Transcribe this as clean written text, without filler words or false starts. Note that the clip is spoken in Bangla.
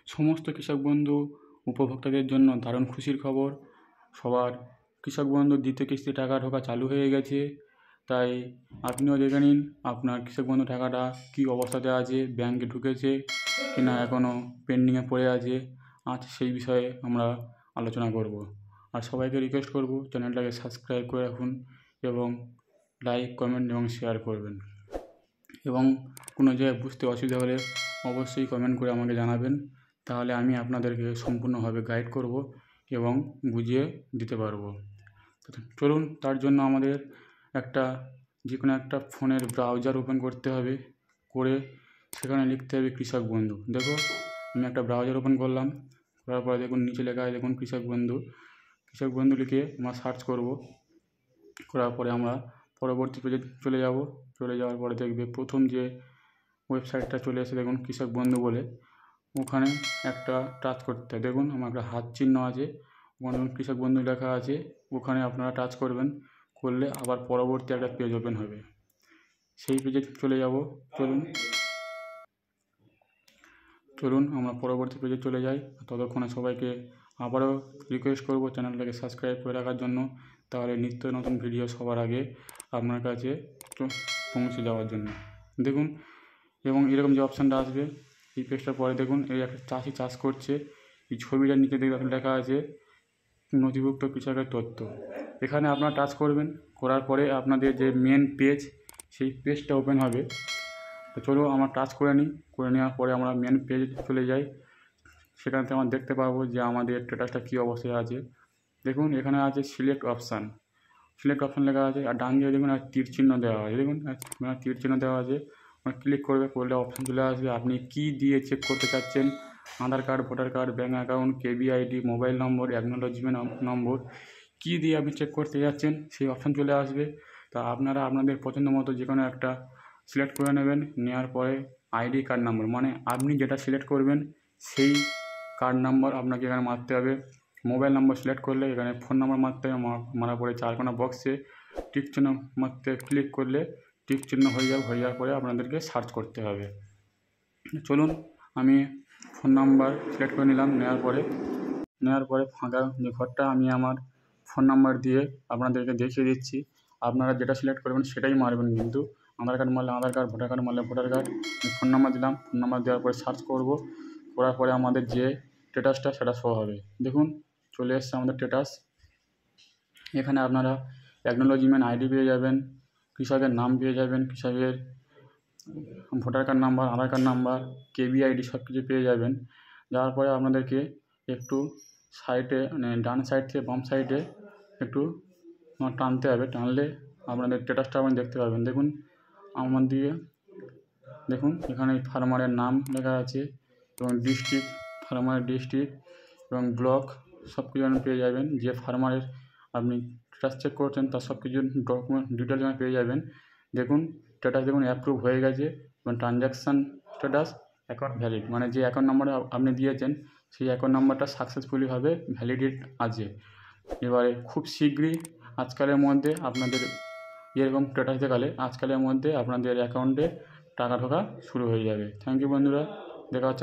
সমস্ত কৃষক বন্ধু উপভোক্তাদের জন্য দারুণ খুশির খবর। সবার কৃষক বন্ধুর দ্বিতীয় কিস্তি টাকা ঢোকা চালু হয়ে গেছে। তাই আপনিও দেখে নিন আপনার কৃষক বন্ধু টাকাটা কী অবস্থাতে আছে, ব্যাংকে ঢুকেছে কি না এখনও পেন্ডিংয়ে পড়ে আছে। আজ সেই বিষয়ে আমরা আলোচনা করব। আর সবাইকে রিকোয়েস্ট করব চ্যানেলটাকে সাবস্ক্রাইব করে রাখুন এবং লাইক, কমেন্ট এবং শেয়ার করবেন। এবং কোনো জায়গায় বুঝতে অসুবিধা হলে অবশ্যই কমেন্ট করে আমাকে জানাবেন, তাহলে আমি আপনাদেরকে সম্পূর্ণভাবে গাইড করব এবং বুঝিয়ে দিতে পারবো। চলুন, তার জন্য আমাদের যে কোনো একটা ফোনের ব্রাউজার ওপেন করতে হবে। করে সেখানে লিখতে হবে কৃষক বন্ধু। দেখো, আমি একটা ব্রাউজার ওপেন করলাম। করার পরে দেখুন নিচে লেখা আছে, দেখুন কৃষক বন্ধু লিখে আমরা সার্চ করব। করার পরে আমরা পরবর্তী পেজে চলে যাওয়ার পরে দেখবে প্রথম যে ওয়েবসাইটটা চলে এসে দেখুন কৃষক বন্ধু বলে, ওখানে একটা টাচ করতে হবে। দেখুন আমার একটা হাত চিহ্ন আছে, ওখানে কৃষক বন্ধু লেখা আছে, ওখানে আপনারা টাচ করবেন। করলে আবার পরবর্তী একটা পেজ ওপেন হবে, সেই পেজে চলে যাব। চলুন আমরা পরবর্তী পেজে চলে যাই। ততক্ষণে সবাইকে আবারও রিকোয়েস্ট করব চ্যানেলটাকে সাবস্ক্রাইব করে রাখার জন্য, তাহলে নিত্য নতুন ভিডিও সবার আগে আপনার কাছে পৌঁছে যাওয়ার জন্য। দেখুন, এবং এরকম যে অপশানটা আসবে এই পেজটার পরে দেখুন এই একটা চাষি চাষ করছে। এই ছবিটার নিচে দেখুন লেখা আছে নথিভুক্ত কৃষকের তথ্য। এখানে আপনারা টাচ করবেন। করার পরে আপনাদের যে মেন পেজ, সেই পেজটা ওপেন হবে। তো চলো আমরা টাচ করে নিই। করে নেওয়ার পরে আমরা মেন পেজে চলে যাই। সেখানে আমরা দেখতে পাবো যে আমাদের স্ট্যাটাসটা কী অবস্থায় আছে। দেখুন এখানে আছে সিলেক্ট অপশান লেখা আছে, আর ডান দিকে দেখুন আর তীর চিহ্ন দেওয়া আছে। দেখুন তীর চিহ্ন দেওয়া আছে, ক্লিক করলে অপশান চলে আসবে। আপনি কী দিয়ে চেক করতে চাচ্ছেন, Aadhaar card, voter card, bank account, কেবিআইডি, মোবাইল নম্বর, অ্যাকনোলেজমেন্ট নম্বর, কী দিয়ে আপনি চেক করতে যাচ্ছেন সেই অপশান চলে আসবে। তা আপনারা আপনাদের পছন্দ মতো যে কোনো একটা সিলেক্ট করে নেবেন। নেওয়ার পরে আইডি কার্ড নাম্বার, মানে আপনি যেটা সিলেক্ট করবেন সেই কার্ড নাম্বার আপনাকে এখানে মারতে হবে। মোবাইল নম্বর সিলেক্ট করলে এখানে ফোন নাম্বার মারতে হবে। মারার পরে চারকোনা বক্সে টিক চিহ্ন মারতে ক্লিক করলে টিক চিহ্ন হয়ে যাওয়ার পরে আপনাদেরকে সার্চ করতে হবে। চলুন, আমি ফোন নাম্বার সিলেক্ট করে নিলাম। নেওয়ার পরে ফাঁকা যে ঘরটা, আমি আমার ফোন নাম্বার দিয়ে আপনাদেরকে দেখিয়ে দিচ্ছি। আপনারা যেটা সিলেক্ট করবেন সেটাই মারবেন, কিন্তু আধার কার্ড মারলে আধার কার্ড, ভোটার কার্ড মারলে ভোটার কার্ড। ফোন নাম্বার দিলাম, ফোন নাম্বার দেওয়ার পরে সার্চ করব। করার পরে আমাদের যে স্ট্যাটাসটা সেটা শো হবে। দেখুন চলে এসছে আমাদের স্ট্যাটাস। এখানে আপনারা অ্যাকনোলেজমেন্ট আইডি পেয়ে যাবেন, কৃষকের নাম পেয়ে যাবেন, কৃষকের ভোটার কার্ড নাম্বার, আধার কার্ড নাম্বার, কেবিআইডি সব কিছু পেয়ে যাবেন। যাওয়ার পরে আপনাদেরকে একটু সাইডে, মানে ডান সাইড থেকে বাম সাইডে একটু টানতে হবে। টানলে আপনাদের স্ট্যাটাসটা আপনি দেখতে পাবেন। দেখুন আমার দিকে দেখুন এখানে ফার্মারের নাম লেখা আছে এবং ডিস্ট্রিক্ট, ফার্মারের ডিস্ট্রিক্ট এবং ব্লক সব কিছু আপনি পেয়ে যাবেন। যে ফার্মারের আপনি স্ট্যাটাস চেক করছেন তার সব কিছু ডকুমেন্ট ডিটেলস আপনি পেয়ে যাবেন। দেখুন স্ট্যাটাস দেখুন অ্যাপ্রুভ হয়ে গেছে এবং ট্রানজ্যাকশান স্ট্যাটাস অ্যাকাউন্ট ভ্যালিড, মানে যে অ্যাকাউন্ট নাম্বারটা আপনি দিয়েছেন সেই অ্যাকাউন্ট নাম্বারটা সাকসেসফুলিভাবে ভ্যালিডেট আছে। এবারে খুব শীঘ্রই আজকালের মধ্যে আপনাদের এরকম স্ট্যাটাস দেখালে আজকালের মধ্যে আপনাদের অ্যাকাউন্টে টাকা ঢোকা শুরু হয়ে যাবে। থ্যাংক ইউ বন্ধুরা, দেখা হচ্ছে।